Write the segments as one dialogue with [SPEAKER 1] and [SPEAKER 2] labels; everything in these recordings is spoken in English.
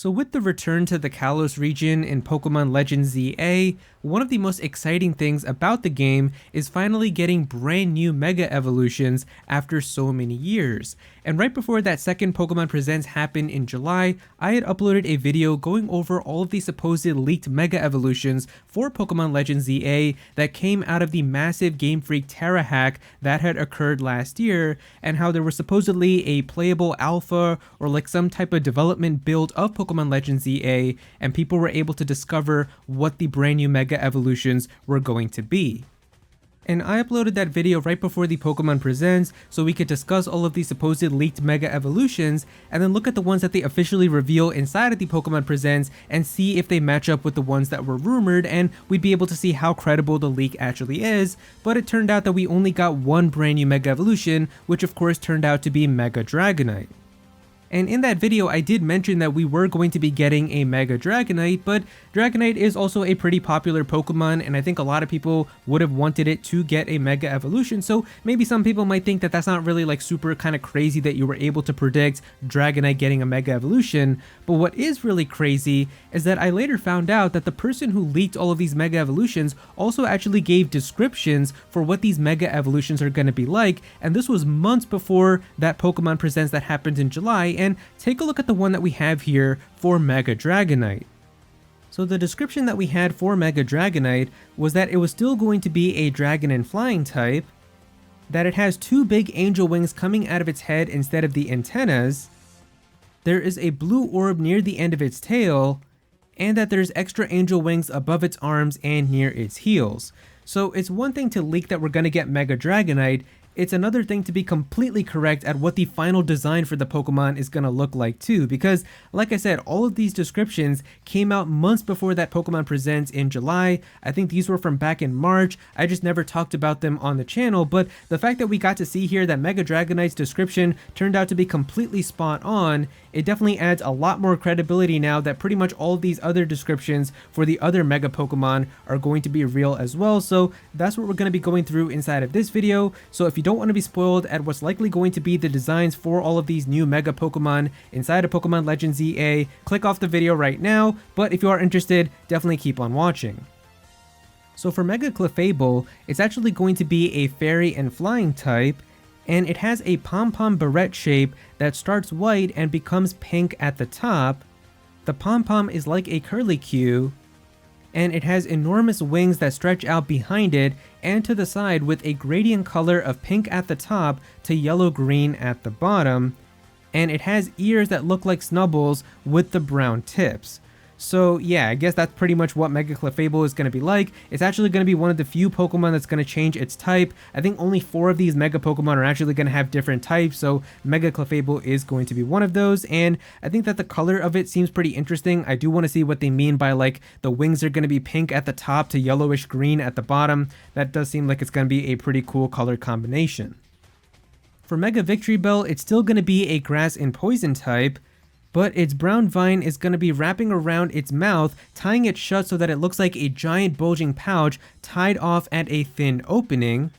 [SPEAKER 1] So with the return to the Kalos region in Pokemon Legends ZA, one of the most exciting things about the game is finally getting brand new Mega Evolutions after so many years. And right before that second Pokemon Presents happened in July, I had uploaded a video going over all of the supposed leaked Mega Evolutions for Pokemon Legends ZA that came out of the massive GameFreak Tera hack that had occurred last year, and how there was supposedly a playable alpha or like some type of development build of Pokemon Legends ZA, and people were able to discover what the brand new Mega Evolutions were going to be. And I uploaded that video right before the Pokemon Presents so we could discuss all of the supposed leaked Mega Evolutions and then look at the ones that they officially reveal inside of the Pokemon Presents and see if they match up with the ones that were rumored, and we'd be able to see how credible the leak actually is. But it turned out that we only got one brand new Mega Evolution, which of course turned out to be Mega Dragonite. And in that video, I did mention that we were going to be getting a Mega Dragonite, but Dragonite is also a pretty popular Pokemon, and I think a lot of people would have wanted it to get a Mega Evolution, so maybe some people might think that that's not really like super kind of crazy that you were able to predict Dragonite getting a Mega Evolution. But what is really crazy is that I later found out that the person who leaked all of these Mega Evolutions also actually gave descriptions for what these Mega Evolutions are going to be like, and this was months before that Pokemon Presents that happened in July. And take a look at the one that we have here for Mega Dragonite. So the description that we had for Mega Dragonite was that it was still going to be a dragon and flying type, that it has two big angel wings coming out of its head instead of the antennas, there is a blue orb near the end of its tail, and that there's extra angel wings above its arms and near its heels. So it's one thing to leak that we're going to get Mega Dragonite, it's another thing to be completely correct at what the final design for the Pokemon is going to look like too, because like I said, all of these descriptions came out months before that Pokemon Presents in July. I think these were from back in March. I just never talked about them on the channel, but the fact that we got to see here that Mega Dragonite's description turned out to be completely spot on, it definitely adds a lot more credibility now that pretty much all of these other descriptions for the other Mega Pokemon are going to be real as well. So that's what we're going to be going through inside of this video. So if you don't want to be spoiled at what's likely going to be the designs for all of these new Mega Pokemon inside of Pokemon Legends ZA, click off the video right now, but if you are interested, definitely keep on watching. So for Mega Clefable, it's actually going to be a fairy and flying type, and it has a pom-pom barrette shape that starts white and becomes pink at the top. The pom-pom is like a curlicue, and it has enormous wings that stretch out behind it and to the side with a gradient color of pink at the top to yellow-green at the bottom, and it has ears that look like snubbles with the brown tips. So yeah, I guess that's pretty much what Mega Clefable is going to be like. It's actually going to be one of the few Pokemon that's going to change its type. I think only 4 of these Mega Pokemon are actually going to have different types, so Mega Clefable is going to be one of those, and I think that the color of it seems pretty interesting. I do want to see what they mean by like the wings are going to be pink at the top to yellowish green at the bottom. That does seem like it's going to be a pretty cool color combination. For Mega Victreebell, it's still going to be a grass and poison type, but its brown vine is going to be wrapping around its mouth, tying it shut so that it looks like a giant bulging pouch tied off at a thin opening.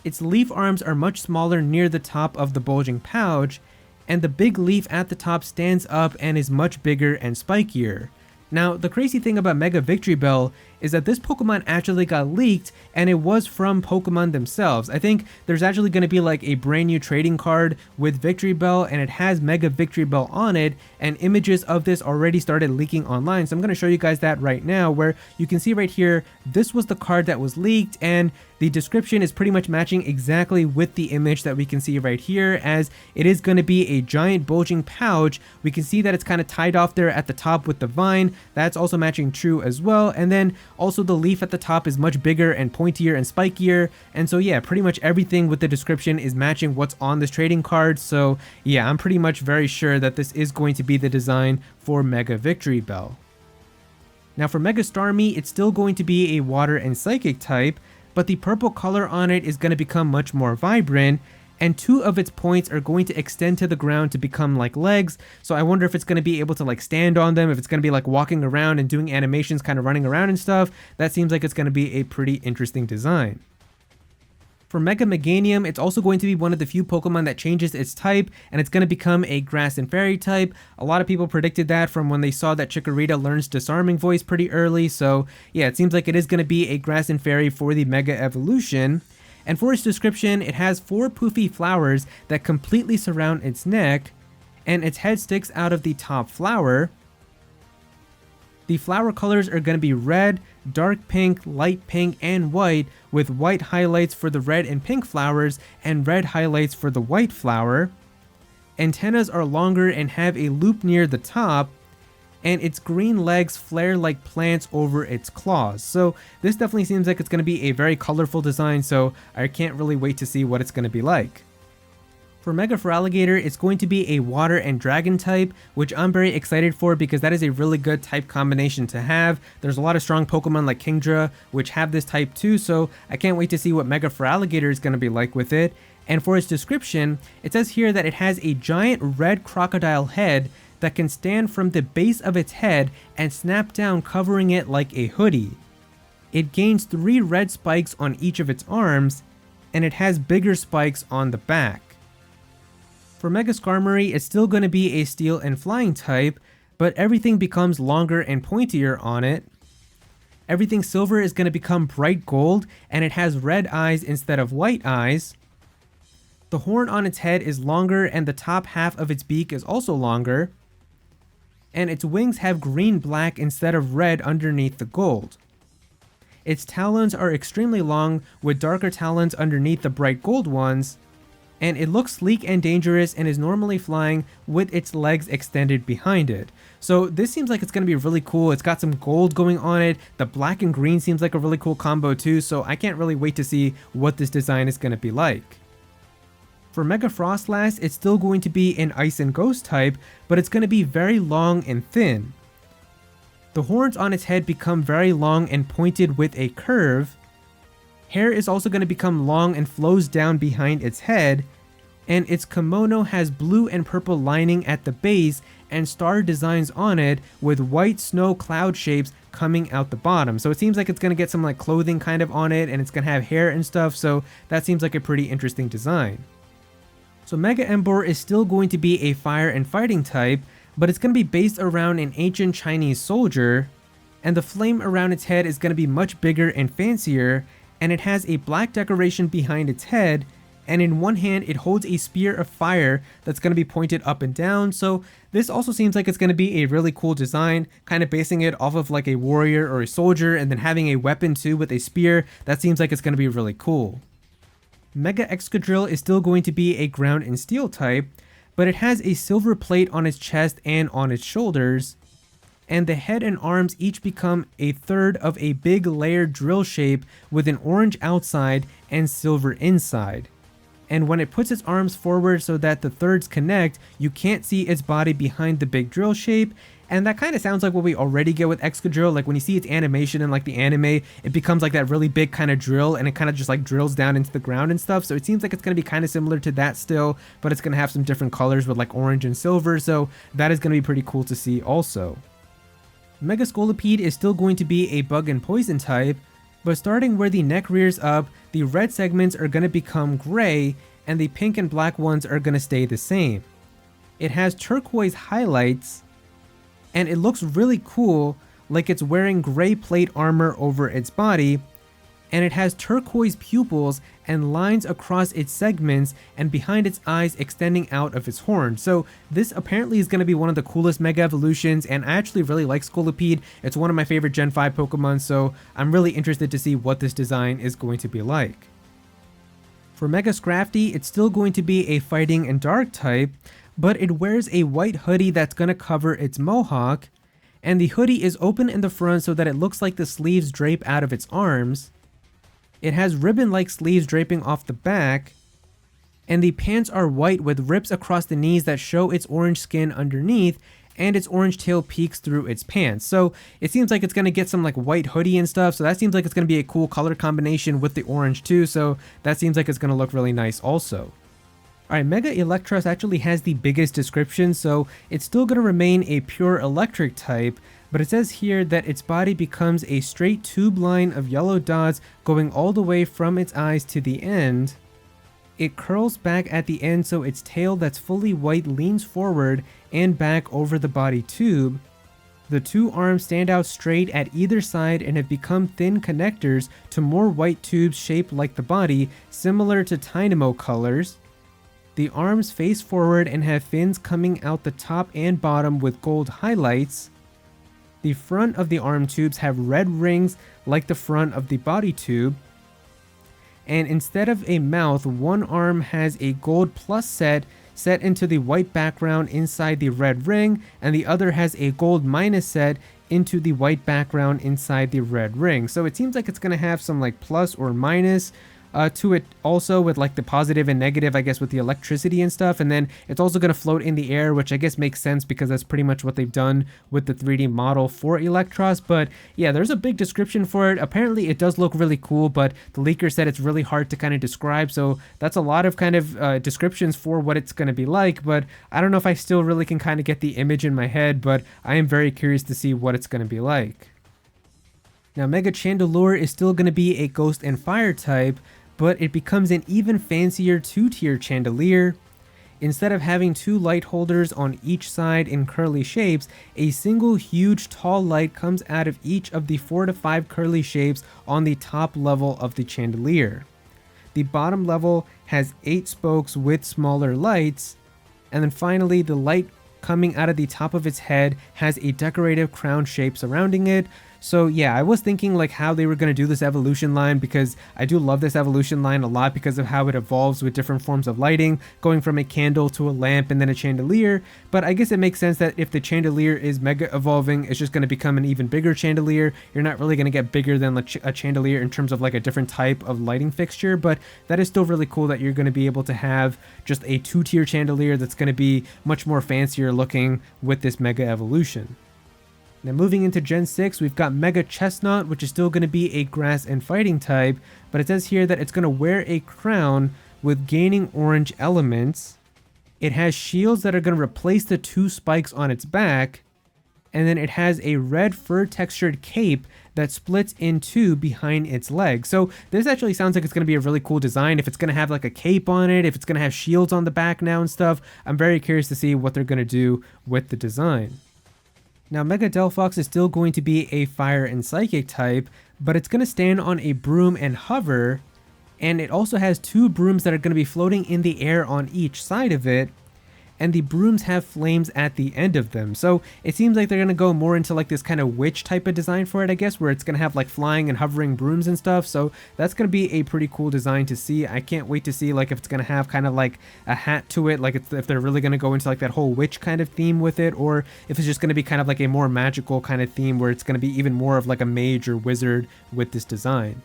[SPEAKER 1] Its leaf arms are much smaller near the top of the bulging pouch, and the big leaf at the top stands up and is much bigger and spikier. Now, the crazy thing about Mega Victreebell is that this Pokemon actually got leaked, and it was from Pokemon themselves. I think there's actually going to be like a brand new trading card with Victreebell, and it has Mega Victreebell on it, and images of this already started leaking online. So I'm going to show you guys that right now, where you can see right here, this was the card that was leaked, and the description is pretty much matching exactly with the image that we can see right here, as it is going to be a giant bulging pouch. We can see that it's kind of tied off there at the top with the vine. That's also matching true as well. And then also the leaf at the top is much bigger and pointier and spikier. And so yeah, pretty much everything with the description is matching what's on this trading card. So yeah, I'm pretty much very sure that this is going to be the design for Mega Victreebell. Now for Mega Starmie, it's still going to be a water and psychic type, but the purple color on it is going to become much more vibrant, and 2 of its points are going to extend to the ground to become like legs. So I wonder if it's going to be able to like stand on them, if it's going to be like walking around and doing animations, kind of running around and stuff. That seems like it's going to be a pretty interesting design. For Mega Meganium, it's also going to be one of the few Pokemon that changes its type, and it's going to become a Grass and Fairy type. A lot of people predicted that from when they saw that Chikorita learns Disarming Voice pretty early, so yeah, it seems like it is going to be a Grass and Fairy for the Mega Evolution. And for its description, it has 4 poofy flowers that completely surround its neck, and its head sticks out of the top flower. The flower colors are going to be red, dark pink, light pink, and white, with white highlights for the red and pink flowers and red highlights for the white flower. Antennas are longer and have a loop near the top, and its green legs flare like plants over its claws. So this definitely seems like it's going to be a very colorful design, so I can't really wait to see what it's going to be like. For Mega Feraligatr, it's going to be a water and dragon type, which I'm very excited for because that is a really good type combination to have. There's a lot of strong Pokemon like Kingdra, which have this type too, so I can't wait to see what Mega Feraligatr is going to be like with it. And for its description, it says here that it has a giant red crocodile head that can stand from the base of its head and snap down, covering it like a hoodie. It gains 3 red spikes on each of its arms, and it has bigger spikes on the back. For Mega Skarmory, it's still going to be a steel and flying type, but everything becomes longer and pointier on it. Everything silver is going to become bright gold, and it has red eyes instead of white eyes. The horn on its head is longer, and the top half of its beak is also longer. And its wings have green-black instead of red underneath the gold. Its talons are extremely long, with darker talons underneath the bright gold ones. And it looks sleek and dangerous and is normally flying with its legs extended behind it. So this seems like it's going to be really cool. It's got some gold going on it. The black and green seems like a really cool combo too, so I can't really wait to see what this design is going to be like. For Mega Frosslass, it's still going to be an Ice and Ghost type, but it's going to be very long and thin. The horns on its head become very long and pointed with a curve. Hair is also going to become long and flows down behind its head, and its kimono has blue and purple lining at the base and star designs on it with white snow cloud shapes coming out the bottom. So it seems like it's going to get some like clothing kind of on it, and it's going to have hair and stuff, so that seems like a pretty interesting design. So Mega Emboar is still going to be a fire and fighting type, but it's going to be based around an ancient Chinese soldier, and the flame around its head is going to be much bigger and fancier, and it has a black decoration behind its head, and in one hand it holds a spear of fire that's going to be pointed up and down. So this also seems like it's going to be a really cool design, kind of basing it off of like a warrior or a soldier, and then having a weapon too with a spear. That seems like it's going to be really cool. Mega Excadrill is still going to be a ground and steel type, but it has a silver plate on its chest and on its shoulders, and the head and arms each become a third of a big layered drill shape with an orange outside and silver inside. And when it puts its arms forward so that the thirds connect, you can't see its body behind the big drill shape, and that kind of sounds like what we already get with Excadrill. Like when you see its animation in like the anime, it becomes like that really big kind of drill, and it kind of just like drills down into the ground and stuff. So it seems like it's going to be kind of similar to that still, but it's going to have some different colors with like orange and silver, so that is going to be pretty cool to see also. Mega Scolipede is still going to be a bug and poison type, but starting where the neck rears up, the red segments are going to become gray, and the pink and black ones are going to stay the same. It has turquoise highlights, and it looks really cool, like it's wearing gray plate armor over its body, and it has turquoise pupils and lines across its segments and behind its eyes extending out of its horn. So this apparently is going to be one of the coolest Mega Evolutions, and I actually really like Scolipede. It's one of my favorite Gen 5 Pokemon, so I'm really interested to see what this design is going to be like. For Mega Scrafty, it's still going to be a fighting and dark type, but it wears a white hoodie that's going to cover its mohawk, and the hoodie is open in the front so that it looks like the sleeves drape out of its arms. It has ribbon-like sleeves draping off the back, and the pants are white with rips across the knees that show its orange skin underneath, and its orange tail peeks through its pants. So it seems like it's going to get some like white hoodie and stuff, so that seems like it's going to be a cool color combination with the orange too, so that seems like it's going to look really nice also. Alright, Mega Eelektross actually has the biggest description, so it's still going to remain a pure electric type, But it says here that its body becomes a straight tube line of yellow dots going all the way from its eyes to the end. It curls back at the end so its tail that's fully white leans forward and back over the body tube. The two arms stand out straight at either side and have become thin connectors to more white tubes shaped like the body, similar to Tynamo colors. The arms face forward and have fins coming out the top and bottom with gold highlights. The front of the arm tubes have red rings like the front of the body tube. And instead of a mouth, one arm has a gold plus set into the white background inside the red ring, and the other has a gold minus set into the white background inside the red ring. So it seems like it's going to have some like plus or minus to it also, with like the positive and negative, I guess, with the electricity and stuff. And then it's also going to float in the air, which I guess makes sense because that's pretty much what they've done with the 3D model for Eelektross. But yeah, there's a big description for it. Apparently it does look really cool, but the leaker said it's really hard to kind of describe. So that's a lot of kind of descriptions for what it's going to be like. But I don't know if I still really can kind of get the image in my head, but I am very curious to see what it's going to be like. Now, Mega Chandelure is still going to be a Ghost and Fire type, but it becomes an even fancier 2-tier Chandelure. Instead of having two light holders on each side in curly shapes, a single huge tall light comes out of each of the 4 to 5 curly shapes on the top level of the Chandelure. The bottom level has 8 spokes with smaller lights, and then finally the light coming out of the top of its head has a decorative crown shape surrounding it. So yeah, I was thinking like how they were going to do this evolution line, because I do love this evolution line a lot because of how it evolves with different forms of lighting, going from a candle to a lamp and then a chandelier. But I guess it makes sense that if the chandelier is mega evolving, it's just going to become an even bigger chandelier. You're not really going to get bigger than a chandelier in terms of like a different type of lighting fixture, but that is still really cool that you're going to be able to have just a 2-tier chandelier that's going to be much more fancier looking with this mega evolution. Now moving into Gen 6, we've got Mega Chestnut, which is still going to be a grass and fighting type, but it says here that it's going to wear a crown with gaining orange elements. It has shields that are going to replace the 2 spikes on its back, and then it has a red fur textured cape that splits in 2 behind its legs. So this actually sounds like it's going to be a really cool design. If it's going to have like a cape on it, if it's going to have shields on the back now and stuff, I'm very curious to see what they're going to do with the design. Now, Mega Delphox is still going to be a fire and psychic type, but it's going to stand on a broom and hover, and it also has 2 brooms that are going to be floating in the air on each side of it, and the brooms have flames at the end of them. So it seems like they're going to go more into like this kind of witch type of design for it, I guess, where it's going to have like flying and hovering brooms and stuff. So that's going to be a pretty cool design to see. I can't wait to see like if it's going to have kind of like a hat to it, like if they're really going to go into like that whole witch kind of theme with it, or if it's just going to be kind of like a more magical kind of theme where it's going to be even more of like a mage or wizard with this design.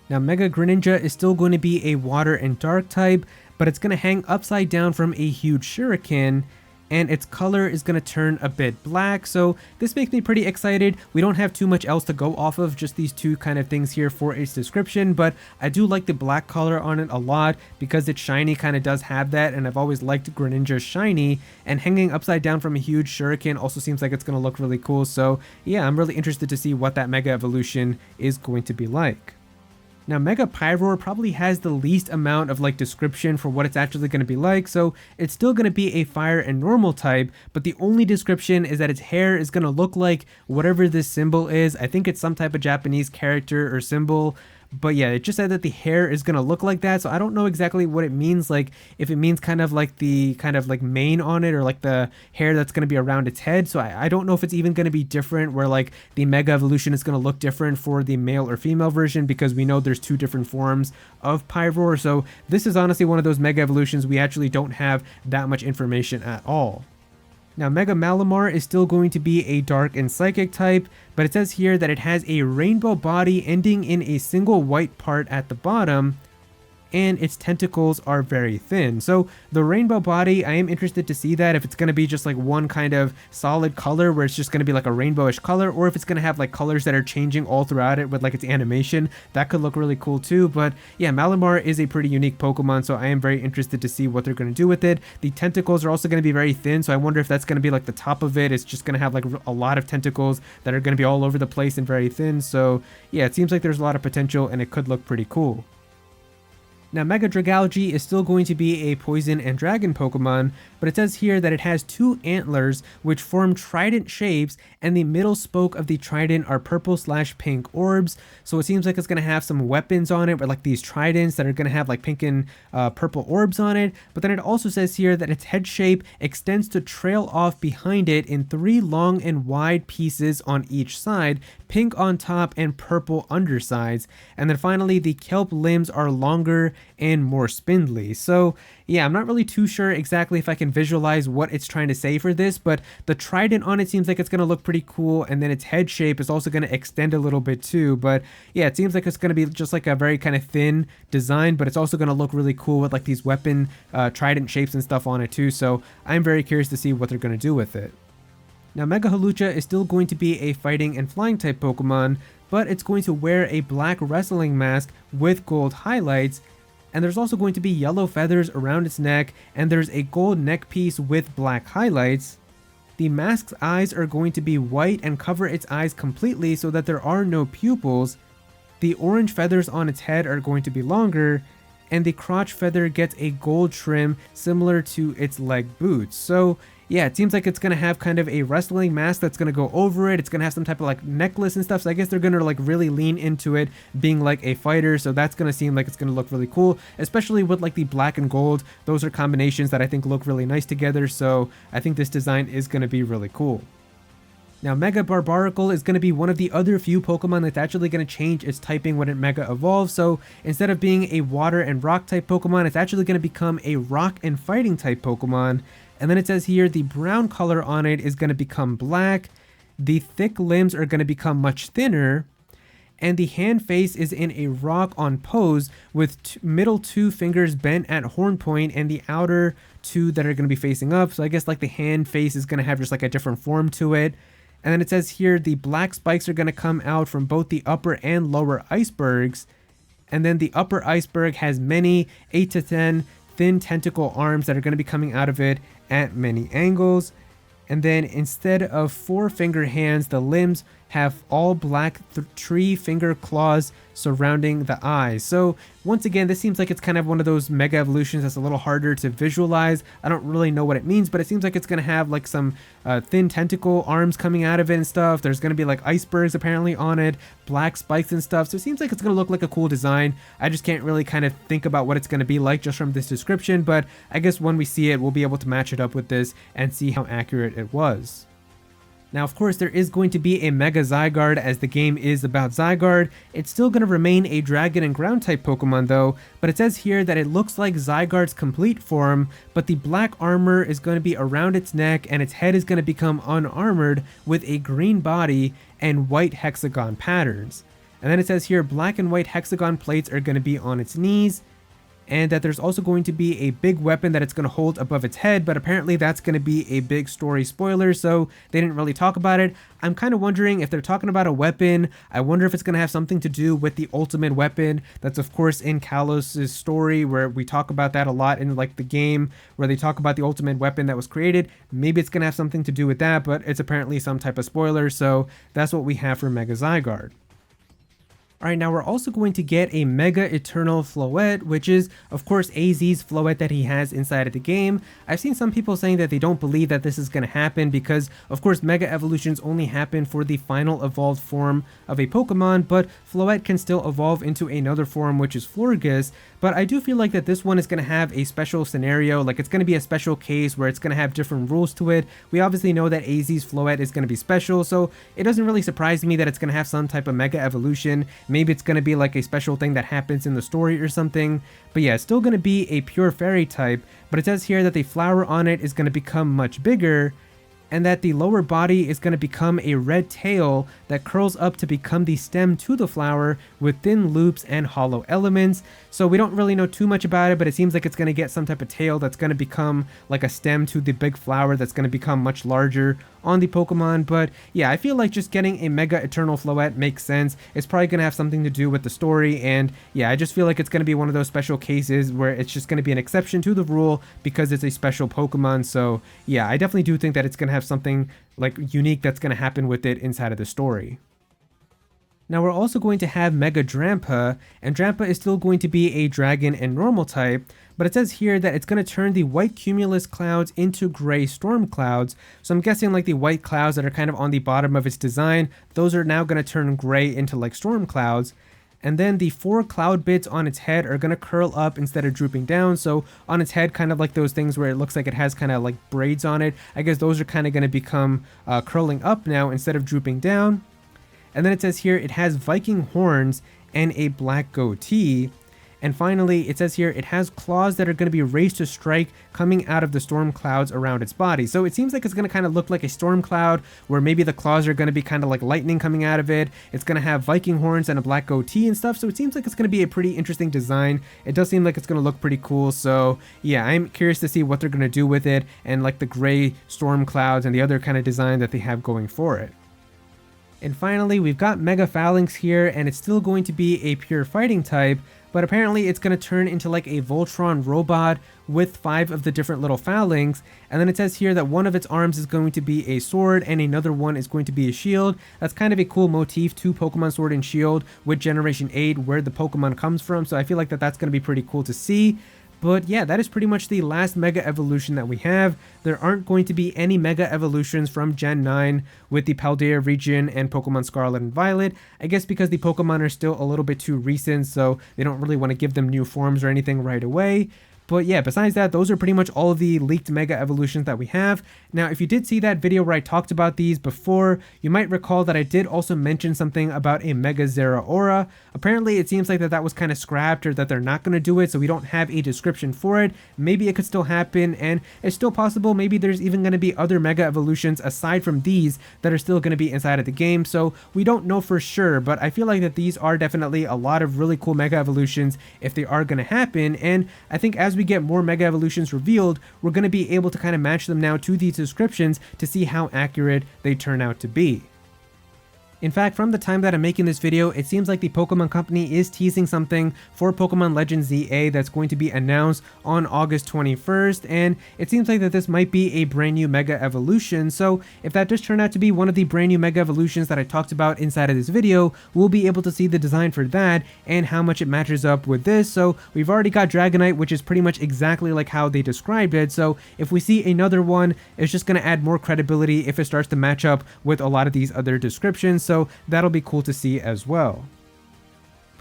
[SPEAKER 1] Now, Mega Greninja is still going to be a water and dark type, but it's going to hang upside down from a huge shuriken, and its color is going to turn a bit black. So this makes me pretty excited. We don't have too much else to go off of, just these 2 kind of things here for its description, but I do like the black color on it a lot because it's shiny, kind of does have that, and I've always liked Greninja's shiny, and hanging upside down from a huge shuriken also seems like it's going to look really cool. So yeah, I'm really interested to see what that mega evolution is going to be like. Now, Mega Pyroar probably has the least amount of like description for what it's actually going to be like, so it's still going to be a fire and normal type, but the only description is that its hair is going to look like whatever this symbol is. I think it's some type of Japanese character or symbol, but yeah, it just said that the hair is going to look like that, so I don't know exactly what it means, like if it means kind of like the kind of like mane on it, or like the hair that's going to be around its head. So I don't know if it's even going to be different, where like the mega evolution is going to look different for the male or female version, because we know there's 2 different forms of Pyroar. So this is honestly one of those mega evolutions we actually don't have that much information at all. Now, Mega Malamar is still going to be a dark and psychic type, but it says here that it has a rainbow body ending in a single white part at the bottom, and its tentacles are very thin. So the rainbow body, I am interested to see that, if it's going to be just like one kind of solid color where it's just going to be like a rainbowish color, or if it's going to have like colors that are changing all throughout it with like its animation. That could look really cool too. But yeah, Malamar is a pretty unique Pokemon, so I am very interested to see what they're going to do with it. The tentacles are also going to be very thin, so I wonder if that's going to be like the top of it. It's just going to have like a lot of tentacles that are going to be all over the place and very thin. So yeah, it seems like there's a lot of potential and it could look pretty cool. Now, Mega Dragalge is still going to be a poison and dragon Pokemon, but it says here that it has 2 antlers which form trident shapes, and the middle spoke of the trident are purple/pink orbs. So it seems like it's going to have some weapons on it, with like these tridents that are going to have like pink and purple orbs on it. But then it also says here that its head shape extends to trail off behind it in 3 long and wide pieces on each side, pink on top and purple undersides. And then finally, the kelp limbs are longer and more spindly. So yeah, I'm not really too sure exactly if I can visualize what it's trying to say for this, but the trident on it seems like it's going to look pretty cool, and then its head shape is also going to extend a little bit too. But yeah, it seems like it's going to be just like a very kind of thin design, but it's also going to look really cool with like these weapon trident shapes and stuff on it too. So I'm very curious to see what they're going to do with it. Now, Mega Hawlucha is still going to be a fighting and flying type Pokemon, but it's going to wear a black wrestling mask with gold highlights, and there's also going to be yellow feathers around its neck, and there's a gold neck piece with black highlights. The mask's eyes are going to be white and cover its eyes completely so that there are no pupils. The orange feathers on its head are going to be longer, and the crotch feather gets a gold trim similar to its leg boots. So yeah, it seems like it's going to have kind of a wrestling mask that's going to go over it. It's going to have some type of like necklace and stuff. So I guess they're going to like really lean into it being like a fighter. So that's going to seem like it's going to look really cool, especially with like the black and gold. Those are combinations that I think look really nice together. So I think this design is going to be really cool. Now, Mega Barbaracle is going to be one of the other few Pokemon that's actually going to change its typing when it Mega evolves. So instead of being a water and rock type Pokemon, it's actually going to become a rock and fighting type Pokemon. And then it says here the brown color on it is going to become black. The thick limbs are going to become much thinner. And the hand face is in a rock on pose with middle 2 fingers bent at horn point and the outer 2 that are going to be facing up. So I guess like the hand face is going to have just like a different form to it. And then it says here the black spikes are going to come out from both the upper and lower icebergs. And then the upper iceberg has many 8 to 10 thin tentacle arms that are going to be coming out of it at many angles. And then instead of 4 finger hands, the limbs have all black 3 finger claws surrounding the eyes. So once again, this seems like it's kind of one of those mega evolutions that's a little harder to visualize. I don't really know what it means, but it seems like it's going to have like some thin tentacle arms coming out of it and stuff. There's going to be like icebergs apparently on it, black spikes and stuff. So it seems like it's going to look like a cool design. I just can't really kind of think about what it's going to be like just from this description, but I guess when we see it, we'll be able to match it up with this and see how accurate it was. Now, of course, there is going to be a Mega Zygarde, as the game is about Zygarde. It's still going to remain a dragon and ground type Pokemon though, but it says here that it looks like Zygarde's complete form, but the black armor is going to be around its neck and its head is going to become unarmored with a green body and white hexagon patterns. And then it says here black and white hexagon plates are going to be on its knees, and that there's also going to be a big weapon that it's going to hold above its head, but apparently that's going to be a big story spoiler, so they didn't really talk about it. I'm kind of wondering if they're talking about a weapon. I wonder if it's going to have something to do with the ultimate weapon that's of course in Kalos' story, where we talk about that a lot in like the game, where they talk about the ultimate weapon that was created. Maybe it's going to have something to do with that, but it's apparently some type of spoiler, so that's what we have for Mega Zygarde. Alright, now we're also going to get a Mega Eternal Floette, which is, of course, AZ's Floette that he has inside of the game. I've seen some people saying that they don't believe that this is going to happen because, of course, Mega Evolutions only happen for the final evolved form of a Pokemon, but Floette can still evolve into another form, which is Florges. But I do feel like that this one is going to have a special scenario, like it's going to be a special case where it's going to have different rules to it. We obviously know that AZ's Floette is going to be special, so it doesn't really surprise me that it's going to have some type of Mega Evolution. Maybe it's going to be like a special thing that happens in the story or something. But yeah, it's still going to be a pure fairy type, but it says here that the flower on it is going to become much bigger. and that the lower body is going to become a red tail that curls up to become the stem to the flower with thin loops and hollow elements. So we don't really know too much about it, but it seems like it's going to get some type of tail that's going to become like a stem to the big flower that's going to become much larger on the Pokemon. But yeah, I feel like just getting a Mega Eternal Floette makes sense. It's probably going to have something to do with the story, and yeah, I just feel like it's going to be one of those special cases where it's just going to be an exception to the rule because it's a special Pokemon. So yeah, I definitely do think that it's going to have something like unique that's going to happen with it inside of the story. Now we're also going to have Mega Drampa, and Drampa is still going to be a dragon and normal type, but it says here that it's going to turn the white cumulus clouds into gray storm clouds. So I'm guessing like the white clouds that are kind of on the bottom of its design, those are now going to turn gray into like storm clouds. And then the 4 cloud bits on its head are going to curl up instead of drooping down. So on its head, kind of like those things where it looks like it has kind of like braids on it. I guess those are kind of going to become curling up now instead of drooping down. And then it says here it has Viking horns and a black goatee. And finally, it says here it has claws that are going to be raised to strike coming out of the storm clouds around its body. So it seems like it's going to kind of look like a storm cloud where maybe the claws are going to be kind of like lightning coming out of it. It's going to have Viking horns and a black goatee and stuff. So it seems like it's going to be a pretty interesting design. It does seem like it's going to look pretty cool. So yeah, I'm curious to see what they're going to do with it and like the gray storm clouds and the other kind of design that they have going for it. And finally, we've got Mega Phalanx here, and it's still going to be a pure fighting type, but apparently it's going to turn into like a Voltron robot with 5 of the different little phalanx. And then it says here that one of its arms is going to be a sword and another one is going to be a shield. That's kind of a cool motif to Pokemon Sword and Shield with Generation 8, where the Pokemon comes from. So I feel like that's going to be pretty cool to see. But yeah, that is pretty much the last Mega Evolution that we have. There aren't going to be any Mega Evolutions from Gen 9 with the Paldea region and Pokemon Scarlet and Violet. I guess because the Pokemon are still a little bit too recent, so they don't really want to give them new forms or anything right away. But yeah, besides that, those are pretty much all of the leaked Mega Evolutions that we have. Now, if you did see that video where I talked about these before, you might recall that I did also mention something about a Mega Zeraora. Apparently, it seems like that was kind of scrapped, or that they're not going to do it, so we don't have a description for it. Maybe it could still happen, and it's still possible maybe there's even going to be other Mega Evolutions aside from these that are still going to be inside of the game, so we don't know for sure, but I feel like that these are definitely a lot of really cool Mega Evolutions if they are going to happen. And I think as we get more Mega Evolutions revealed, we're going to be able to kind of match them now to these descriptions to see how accurate they turn out to be. In fact, from the time that I'm making this video, it seems like the Pokemon Company is teasing something for Pokemon Legends ZA that's going to be announced on August 21st, and it seems like that this might be a brand new Mega Evolution. So if that does turn out to be one of the brand new Mega Evolutions that I talked about inside of this video, we'll be able to see the design for that and how much it matches up with this. So we've already got Dragonite, which is pretty much exactly like how they described it. So if we see another one, it's just going to add more credibility if it starts to match up with a lot of these other descriptions. So that'll be cool to see as well.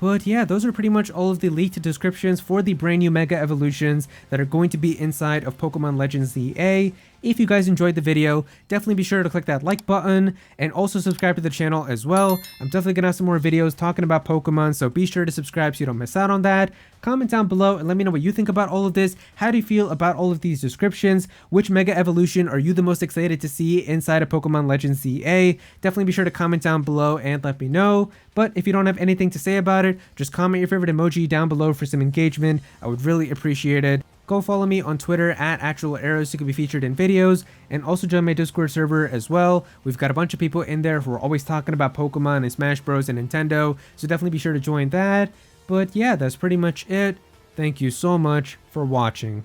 [SPEAKER 1] But yeah, those are pretty much all of the leaked descriptions for the brand new Mega Evolutions that are going to be inside of Pokemon Legends ZA. If you guys enjoyed the video, definitely be sure to click that like button and also subscribe to the channel as well. I'm definitely going to have some more videos talking about Pokemon, so be sure to subscribe so you don't miss out on that. Comment down below and let me know what you think about all of this. How do you feel about all of these descriptions? Which Mega Evolution are you the most excited to see inside of Pokemon Legends ZA? Definitely be sure to comment down below and let me know. But if you don't have anything to say about it, just comment your favorite emoji down below for some engagement. I would really appreciate it. Go follow me on Twitter at @ActualAero so you can be featured in videos, and also join my Discord server as well. We've got a bunch of people in there who are always talking about Pokemon and Smash Bros and Nintendo, so definitely be sure to join that. But yeah, that's pretty much it. Thank you so much for watching.